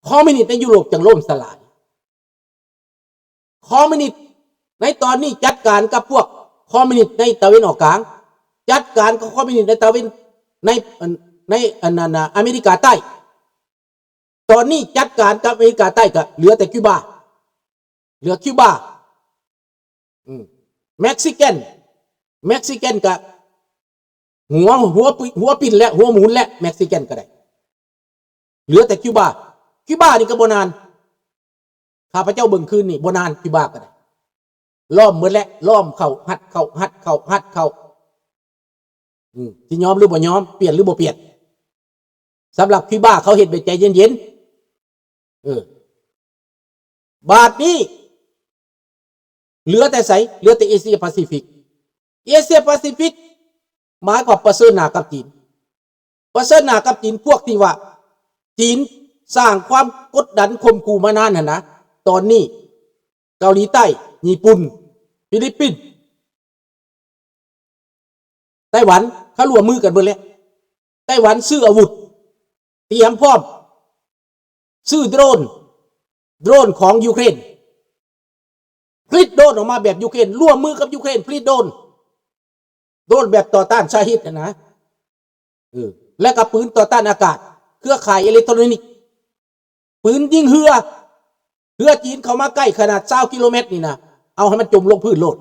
คอมมิวนิสต์ในยุโรปจึงล่มสลายคอมมิวนิสต์ในตอนนี้จัดการกับพวกคอมมิวนิสต์ในตะวันออกกลางจัดการกับคอมมิวนิสต์ในตะวันในอเมริกาใต้ตอนนี้จัดการกับอเมริกาใต้ก็เหลือแต่คิวบาเหลือคิวบาเม็กซิกันกับหัวปิ่นและหัวหมุนและเม็กซิกันก็ได้เหลือแต่คิวบานี่ก็บ่นานข้าพเจ้าเบิ่งคืนนี่บ่นานคิวบาก็ได้ล้อมหมดแล้วล้อมเข้าหัดเข้าสิยอมหรือบ่ยอมเปลี่ยนหรือบ่เปลี่ยนสำหรับคิวบาเขาเฮ็ดด้วยใจเย็นบาทนี้เหลือแต่ไสเหลือแต่เอเชียแปซิฟิกหมายความประเสริฐหน้ากับจีนพวกที่ว่าจีนสร้างความกดดันข่มขู่มานานนะตอนนี้เกาหลีใต้ญี่ปุ่นฟิลิปปินส์ไต้หวันเขาร่วมมือกันเบิดแล้วไต้หวันซื้ออาวุธเตรียมพร้อมซื้อโดรนของยูเครนผลิตโดรนออกมาแบบยูเครนร่วมมือกับยูเครนผลิตโดรนแบบต่อต้านชาฮิดนะและกับปืนต่อต้านอากาศเครือข่ายอิเล็กทรอนิกส์ปืนยิงเรือจีนเข้ามาใกล้ขนาด20กิโลเมตรนี่นะเอาให้มันจมลงพื้นโลด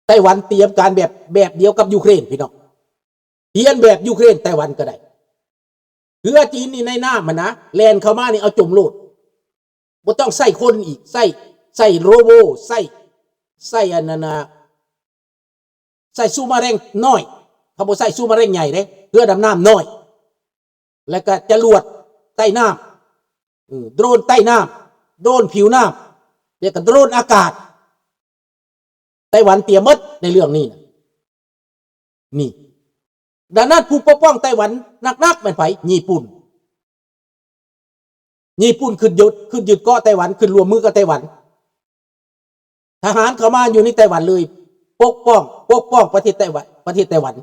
ไต้หวันเตรียมการแบบเดียวกับยูเครนพี่น้องเทียนแบบยูเครนไต้หวันก็ได้เรือจีนนี่ในน้ำมันนะแลนเข้ามานี่เอาจมโลดบ่ต้องใส่คนอีกใส่โรโบใส่อันนั้นนะใส่ซูมาเร่งน้อยเขาบ่ใส่ซูมาเร่งใหญ่เด้เรือดำน้ำน้อยแล้วก็จรวดใต้น้ำโดรนใต้น้ำโดรนผิวน้ำเรียกกันโดรนอากาศไต้หวันเตรียมหมดในเรื่องนี้นะนี่ดังนั้นผู้ปกป้องไต้หวันนักเป็นไผญี่ปุ่นขึ้นยึดเกาะไต้หวันขึ้นรวมมือกับไต้หวันทหารเข้ามาอยู่ในไต้หวันเลยปกป้องประเทศไต้หวัน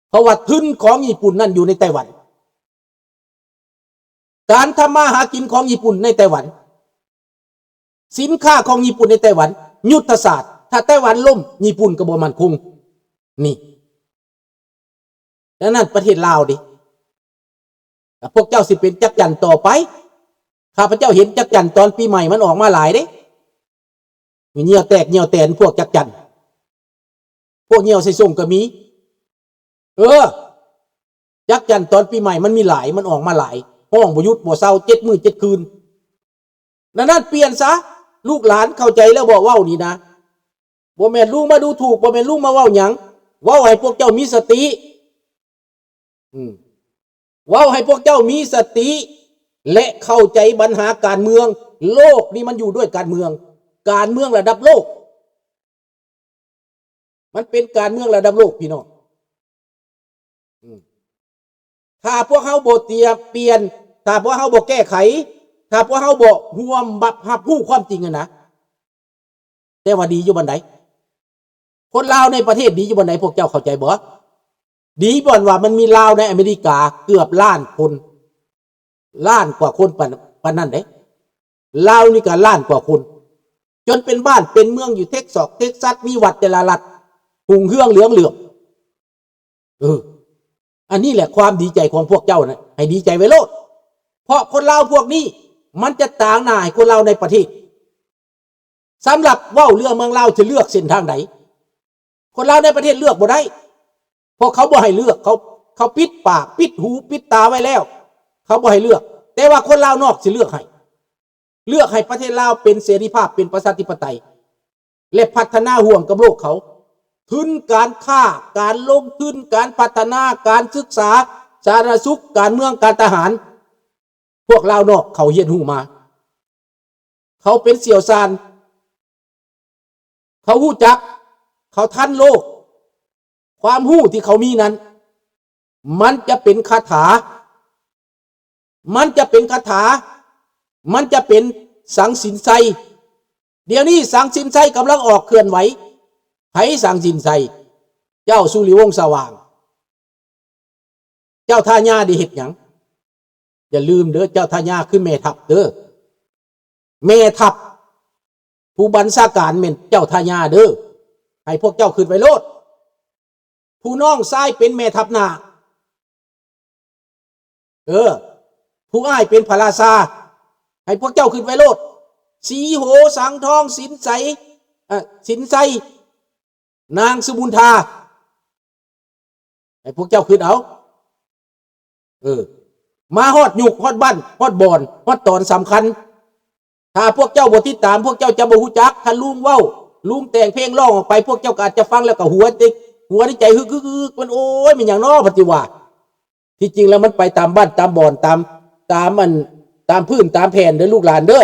เพราะว่าทุนของญี่ปุ่นนั่นอยู่ในไต้หวันการทำมาหากินของญี่ปุ่นในไต้หวันสินค้าของญี่ปุ่นในไต้หวันยุทธศาสตร์ถ้าไต้หวันล่มญี่ปุ่นก็บ่มั่นคงนี่ดังนั้นประเทศลาวดิพวกเจ้าสิเป็นจักจั่นต่อไปข้าพเจ้าเห็นจักจั่นตอนปีใหม่มันออกมาหลายเด้มีเหนี่ยวแตกเหนี่ยวแตนพวกจักจั่นพวกเหนี่ยวใส่ส่งก็มีจักจั่นตอนปีใหม่มันมีหลายมันออกมาหลายห้องบ่หยุดบ่เศร้า7 มื้อ 7 คืนดังนั้นเปลี่ยนซะลูกหลานเข้าใจแล้วบ่เว้านี่นะบ่แม่นลูกมาดูถูกบ่แม่นลูกมาเว้าหยังเว้าให้พวกเจ้ามีสติเว้าให้พวกเจ้ามีสติและเข้าใจปัญหาการเมืองโลกนี่มันอยู่ด้วยการเมืองระดับโลกมันเป็นการเมืองระดับโลกพี่น้องถ้าพวกเฮาบ่เปลี่ยนถ้าพวกเฮาบ่แก้ไขถ้าพวกเฮาบ่ร่วมรับรู้ความจริงนะแต่ว่าดีอยู่บันไดคนลาวในประเทศดีอยู่บันไดพวกเจ้าเข้าใจบ่ดีบ่อนว่ามันมีลาวในอเมริกาเกือบล้านคนล้านกว่าคนปานนั้นเด้ลาวนี่ก็ล้านกว่าคนจนเป็นบ้านเป็นเมืองอยู่เท็กซัสมีวัดแต่ละรัฐหุ่งเฮืองเหลืองอันนี้แหละความดีใจของพวกเจ้านะให้ดีใจไว้โลดเพราะคนลาวพวกนี้มันจะต่างหน้าให้คนลาวในประเทศสำหรับเว้าเรื่องเมืองลาวจะเลือกเส้นทางไหนคนลาวในประเทศเลือกบ่ได้เพราะเขาบ่ให้เลือกเขาปิดปากปิดหูปิดตาไว้แล้วเขาบ่ให้เลือกแต่ว่าคนลาวนอกสิเลือกให้ประเทศลาวเป็นเสรีภาพเป็นประชาธิปไตยและพัฒนาร่วมกับโลกเขาทุนการค้าการลงทุนการพัฒนาการศึกษาสาธารณสุขการเมืองการทหารพวกลาวนอกเขาเรียนรู้มาเขาเป็นเสี่ยวซานเขารู้จักเขาทันโลกความรู้ที่เขามีนั้นมันจะเป็นคาถามันจะเป็นสังสินไซเดี๋ยวนี้สังสินไซกำลังออกเคลื่อนไหวไผสังสินไซเจ้าสุริวงศ์สว่างเจ้าท่าญาได้เฮ็ดหยัง อย่าลืมเด้อเจ้าทายาคือแม่ทัพเด้อแม่ทัพผู้บัญชาการเป็นเจ้าทายาเด้อให้พวกเจ้าขึ้นไปโลดผู้น้องชายเป็นแม่ทัพนาผู้อ้ายเป็นพระราชาให้พวกเจ้าขึ้นไปโลดสีโหสังทองสินใสนางสุบุญธาให้พวกเจ้าขึ้นเอามาฮอดยุกฮอดบ้านฮอดบ่อนฮอดตอนสำคัญถ้าพวกเจ้าบ่ติดตามพวกเจ้าจะบ่ฮู้จักถ้าลุงเว้าลุงแต่งเพลงร้องออกไปพวกเจ้าก็อาจจะฟังแล้วก็หัวในใจฮึกมันโอ้ยมันอย่างน้อปฏิว่าที่จริงแล้วมันไปตามบ้านตามบ่อนตามพื้นตามแผ่นเด้อลูกหลานเด้อ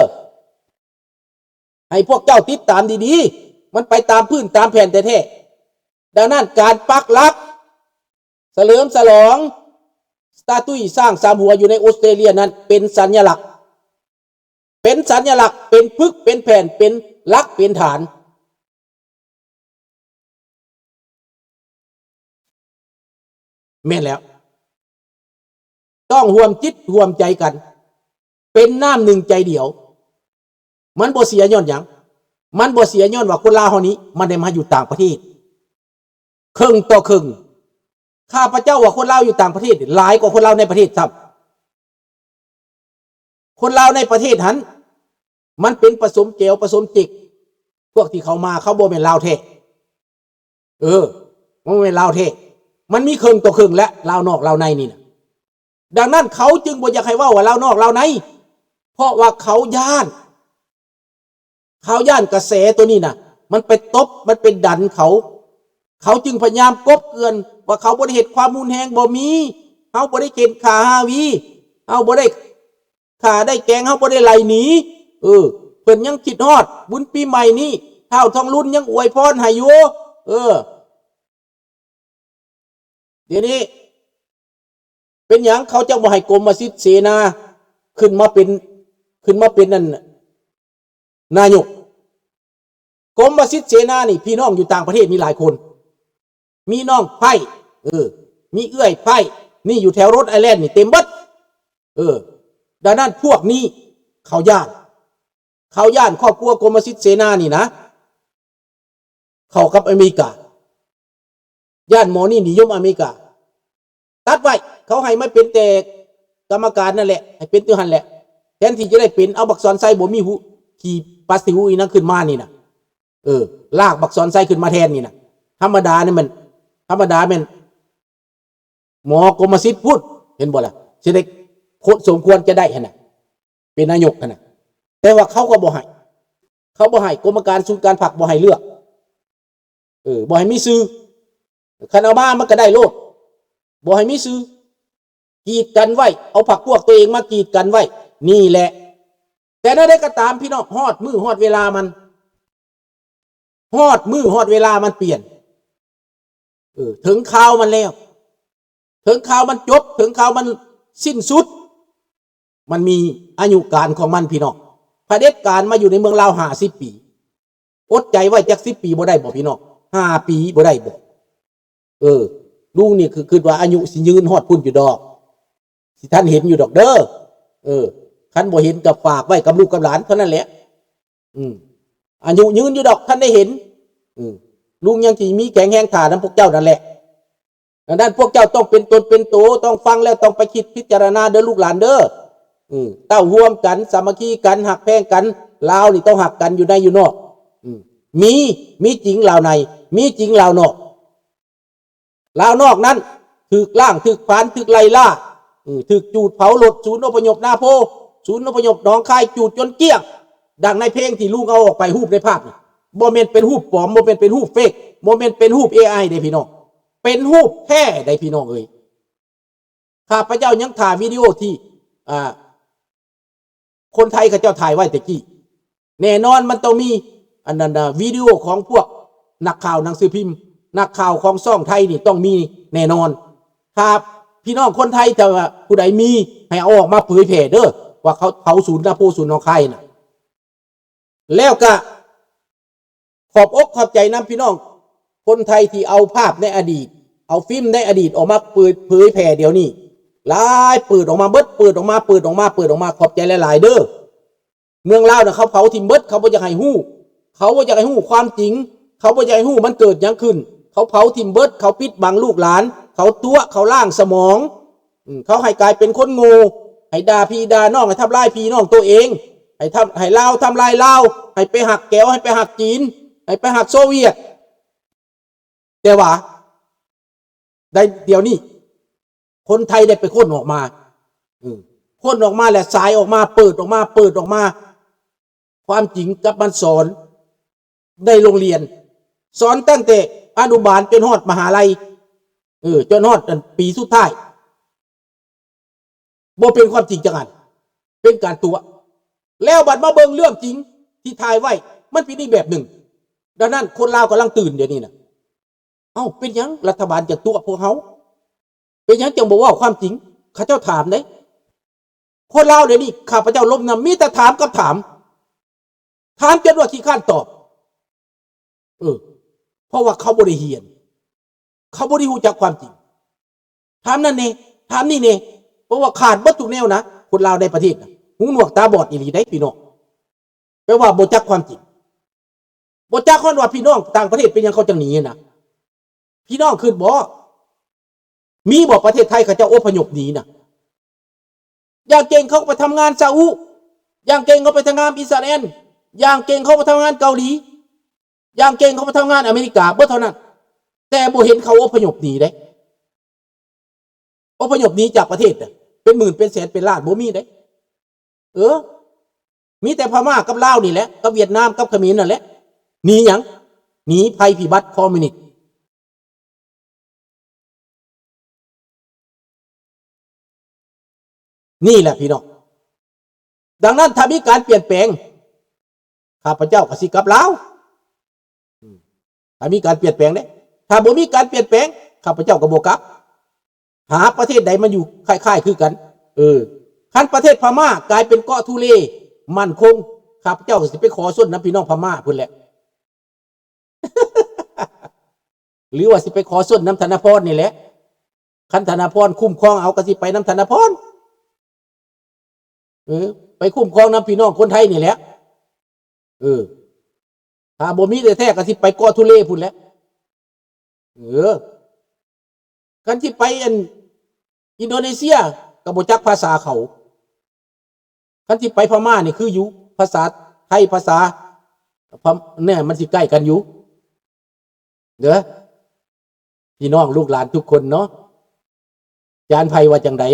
ให้พวกเจ้าติดตามดีๆมันไปตามพื้นตามแผ่นแท้ๆดังนั้นการปักหลักเฉลิมฉลองสตาตุ้ยสร้างสามหัวอยู่ในออสเตรเลียนั้นเป็นสัญลักษณ์เป็นปึกเป็นแผ่นเป็นหลักเป็นฐานแม่นแล้วต้องร่วมจิตร่วมใจกันเป็นน้ำหนึ่งใจเดียวมันบ่เสียย้อนหยังมันบ่เสียย้อนว่าคนลาวเฮานี้มันได้มาอยู่ต่างประเทศครึ่งต่อครึ่งข้าพเจ้าว่าคนลาวอยู่ต่างประเทศหลายกว่าคนลาวในประเทศครับคนลาวในประเทศหันมันเป็นผสมเจลผสมจิกพวกที่เขามาเขาบ่แม่นลาวแท้มันบ่แม่นลาวแท้มันมีครึ่งต่อครึ่งและลาวนอกลาวในนี่นะดังนั้นเขาจึงบ่อยากให้ว่าลาวนอกลาวในเพราะว่าเขาย่านกระแสตัวนี้นะมันไปตบมันเป็นดันเขาจึงพยายามกบเกลื่อนว่าเขาบ่ได้เฮ็ดความมุนแหงบ่มีเขาบ่ได้เข็นขาฮาวีเขาบ่ได้ขาได้แกงเขาบ่ได้ไล่หนีเพิ่นยังคิดฮอดบุญปีใหม่นี้เท่าทองรุ่นยังอวยพรให้อยู่เดี๋ยวนี้เป็นหยังเขาจะบ่ให้กรมสิทธิ์เสนาขึ้นมาเป็นนั่นนายกกรมสิทธิ์เสนานี่พี่น้องอยู่ต่างประเทศมีหลายคนมีน้องไผ่มีเอื้อยไผ่นี่อยู่แถวรถไอแลนด์นี่เต็มเบิดดังนั้นพวกนี้เขาย่านครอบครัวกรมสิทธิ์เสนานี่นะเข้ากับอเมริกาย่านหมอนี่นิยมอเมริกาตัดไว้เขาให้ไม่เป็นแต่กรรมการนั่นแหละให้เป็นตัวหันแหละแทนที่จะได้เป็นเอาบักซอนไซบ่มีหูขี่ปาสติวอีนั่นขึ้นมานี่นะลากบักซอนไซขึ้นมาแทนนี่นะธรรมดาเป็นหมอกรมสิทธิ์พูดเห็นบ่ล่ะสิได้สมควรจะได้ขนาดเป็นนายกขนาดแต่ว่าเขาก็บ่ให้กรมการศูนย์การผักบ่ให้เลือกบ่ให้มีซื้อคันเอามามันก็ได้โลดบ่ให้มีซื้อกีดกันไว้เอาผักพวกตัวเองมากีดกันไว้นี่แหละแต่นั่นได้ก็ตามพี่น้องฮอดมือฮอดเวลามันฮอดมือฮอดเวลามันเปลี่ยนถึงข่าวมันแล้วถึงข่าวมันจบถึงข่าวมันสิ้นสุดมันมีอายุการของมันพี่น้องเผด็จการมาอยู่ในเมืองลาว50 ปีอดใจไว้จัก10 ปีบ่ได้บ่พี่น้อง5 ปีบ่ได้บ่ลุงนี่คือว่าอายุสิยืนฮอดพุ่นอยู่ดอกสิท่านเห็นอยู่ดอกเด้อคันบ่เห็นก็ฝากไว้กับลูกกับหลานเท่านั้นแหละอายุยืนอยู่ดอกท่านได้เห็นลุงยังสิมีแข็งแรงท่านำพวกเจ้านั่นแหละดังนั้นพวกเจ้าต้องเป็นตนเป็นโตต้องฟังแล้วต้องไปคิดพิจารณาเด้อลูกหลานเด้อเต้าร่วมกันสามัคคีกันหักแพงกันลาวนี่ต้องหักกันอยู่ในอยู่นอกมีจริงลาวในมีจริงลาวนอกนั้นถึกล่างถึกผานถึกไล่ล่าถึกจูดเผารถศูนย์อพยพนาโพศูนย์อพยพหนองคายจูดจนเกลี้ยงดังในเพลงที่ลุงเอาออกไปรูปในภาพบ่แม่นเป็นรูปปลอมบ่แม่นเป็นรูปเฟกบ่แม่นเป็นรูป AI ได้พี่น้องเป็นรูปแท้ได้พี่น้องเอ้ยข้าพเจ้ายังถ่ายวิดีโอที่คนไทยเขาเจ้าถ่ายไว้ตะกี้แน่นอนมันต้องมีอันนั้นวิดีโอของพวกนักข่าวหนังสือพิมพ์นักข่าวของช่องไทยนี่ต้องมีแน่นอนครับพี่น้องคนไทยแต่ว่าผู้ใดมีให้เอาออกมาเผยแผ่เด้อว่าเขาเผาศูนย์นาโพศูนย์หนองคายน่ะแล้วก็ขอบอกขอบใจนำพี่น้องคนไทยที่เอาภาพในอดีตเอาฟิล์มในอดีตออกมาเผยแผ่เดี๋ยวนี้ หลายเปิดออกมาเบิดเปิดออกมาขอบใจหลายๆเด้อเมืองลาวเนี่ยเขาเผาทิมเบิดเขาบ่อยากให้ฮู้เขาบ่อยากให้ฮู้ความจริงเขาบ่อยากให้ฮู้มันเกิดหยังขึ้นเขาเผาทิมเบิดเขาปิดบังลูกหลานเขาตัวเขาล่างสมองเขาให้กลายเป็นคนโง่ให้ด่าพี่ด่าน้องให้ทำลายพี่น้องตัวเองให้ลาวทำลายลาวให้ไปหักแก้วให้ไปหักจีนให้ไปหักโซเวียตแต่ว่าได้เดี๋ยวนี้คนไทยได้ไปค้นออกมาค้นออกมาแหละสายออกมาเปิดออกมาความจริงกับมันสอนในโรงเรียนสอนตั้งแต่อนุบาลจนฮอดมหาลัยจนฮอดปีสุดท้ายบ่เป็นความจริงจังอันเป็นการตัวแล้วบัดมาเบิ่งเรื่องจริงที่ถ่ายไว้มันเป็นอีกแบบหนึ่งดังนั้นคนลาวกำลังตื่นเดี๋ยวนี้นะเป็นยังรัฐบาลจะตัวพวกเขาเป็นยังจังบอกว่าความจริงข้าเจ้าถามเลยคนลาวเดี๋ยวนี้ข้าพเจ้าล้มนำมีแต่ถามกับถามจนว่าขี้ข้านตอบเพราะว่าเขาบริเฮียนเขาบริหูจักความจริงถามนั่นเองถามนี่เองเพราะว่าขาดวัตถุแนวนะคนลาวในประเทศนะหูหนวกตาบอดอีหลีได้พี่น้องแปลว่าบ่จักความจริงบ่จักคนว่าพี่น้องต่างประเทศเป็นยังเขาจังหนีนะพี่น้องคือบ่มีบอกประเทศไทยเขาจะอพยพหนีนะอย่างเก่งเขาไปทำงานซาอุอย่างเก่งเขาไปทำงานอิสราเอลอย่างเก่งเขาไปทำงานเกาหลีอย่างเก่งเขาไปทำงานอเมริกาเท่านั้นแต่บ่เห็นเขาอพยพหนีได้อพยพหนีจากประเทศเป็นหมื่นเป็นแสนเป็นล้านบ่มีได้มีแต่พม่ากับลาวนี่แหละกับเวียดนามกับเขมรนั่นแหละหนีหยังหนีภัยพิบัติคอมมิวนิสต์นี่แหละพี่น้องดังนั้นถ้ามีการเปลี่ยนแปลงข้าพเจ้าก็สิกลับลาวถ้ามีการเปลี่ยนแปลงได้ถ้าบ่มีการเปลี่ยนแปลงข้าพเจ้าก็บ่กลับหาประเทศใดมันอยู่คล้ายๆคือกันคันประเทศพม่ากลายเป็นเกาะทุเลมั่นคงข้าพเจ้าก็สิไปขอส่วนน้ำพี่น้องพม่าพุ่นแหละ หรือว่าสิไปขอส่วนน้ำธนพรนี่แหละคันธนพรคุ้มครองเอาก็สิไปน้ำธนพรไปคุ้มครองน้ำพี่น้องคนไทยนี่แหละถ้าบ่มีแต่แท้ก็สิไปเกาะทุเลพุ่นแหละกันที่ไปอินโดนีเซียก็บ่จักภาษาเขากันที่ไปพม่านี่คืออยู่ภาษาไทยภาษาเนี่ยมันสิใกล้กันอยู่พี่น้องลูกหลานทุกคนเนาะจานไผว่าจังได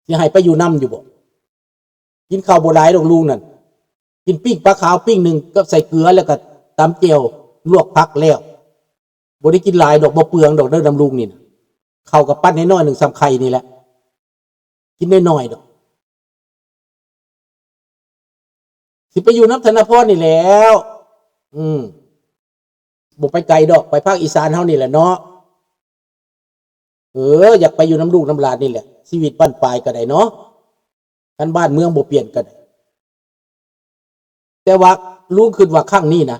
สิให้ไปอยู่นำอยู่บ่กินข้าวบ่หลายดอกลุงนั่นกินปิ้งปลาขาวปิ้งนึงก็ใส่เกลือแล้วก็ตำเจียวลวกผักแล้วบ่ได้กินหลายดอกบ่เปลืองดอกเด้อดำลุงนี่นะข้าวกับปั้นน้อยๆนึงสำไข่นี่แหละกินน้อยๆดอกสิไปอยู่น้ำธนพรนี่แล้วบ่ไปไกลดอกไปภาคอีสานเฮานี่แหละเนาะอยากไปอยู่น้ำลูกน้ำหลานนี่แหละชีวิตบ้านปลายก็ได้เนาะคันบ้านเมืองบ่เปลี่ยนก็ได้แต่ว่าลุงคิดว่าครั้งนี้นะ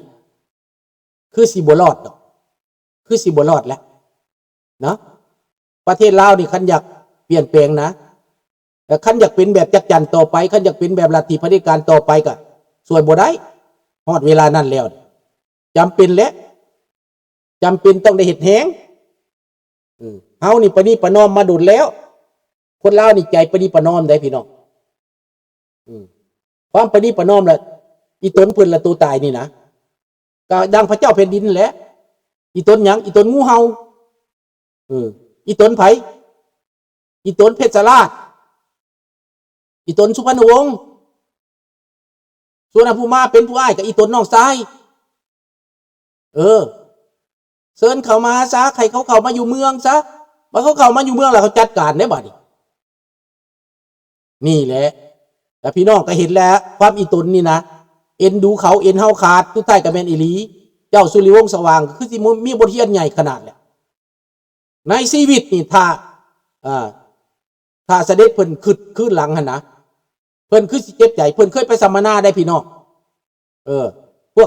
คือสิบ่รอดดอกคือสิบ่รอดแล้วเนาะประเทศลาวนี่คันอยากเปลี่ยนแปลงนะแต่คันอยากเป็นแบบจักจั่นต่อไปคันอยากเป็นแบบลัทธิเผด็จการต่อไปก็ส่วนบ่ได้ฮอดเวลานั้นแล้วจำเป็นแล้วจำเป็นต้องได้เฮ็ดแฮงเฮานี่ประนีประนอมมาโดนแล้วคนลาวนี่ใจประนีประนอมได้พี่น้องความประนีประนอมล่ะอีตนเพิ่นละตัวตายนี่นะก็ดังพระเจ้าแผ่นดินแหละอีตนหยังอีตนงูเห่าอีตนไผอีตนเพชรราชอีตนสุพรรณวงศ์ส่วนผู้มาเป็นผู้อ้ายกับอีตนน้องชายเชิญเขามาซะใครเขาเข้ามาอยู่เมืองซะมาเขาเข้ามาอยู่เมืองแล้วเขาจัดการได้บัดนี้นี่แหละแต่พี่น้องก็เห็นแล้วความอีตนนี่นะเอ็นดูเขาเอ็นเฮาขาดทุกท่ายกับแมนอีหลีเจ้าสุริวงศ์สว่างคือสิมีบทเรียนใหญ่ขนาดแหละในชีวิตนี่ถ้าเสด็จเพิ่นขึ้นหลังหั่นนะเพิ่นคือสิเจ็บใจเพิ่นเคยไปสัมมนาได้พี่น้องพ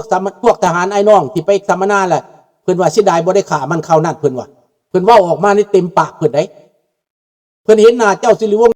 วกทหารไอ้น้องที่ไปสัมมนาแหละเพิ่นว่าเสียดายบ่ได้ขามันเข้านั่นเพิ่นว่าเว้าออกมานี่เต็มปากเพิ่นได้ เพิ่นเห็นหน้าเจ้าสิริวงศ์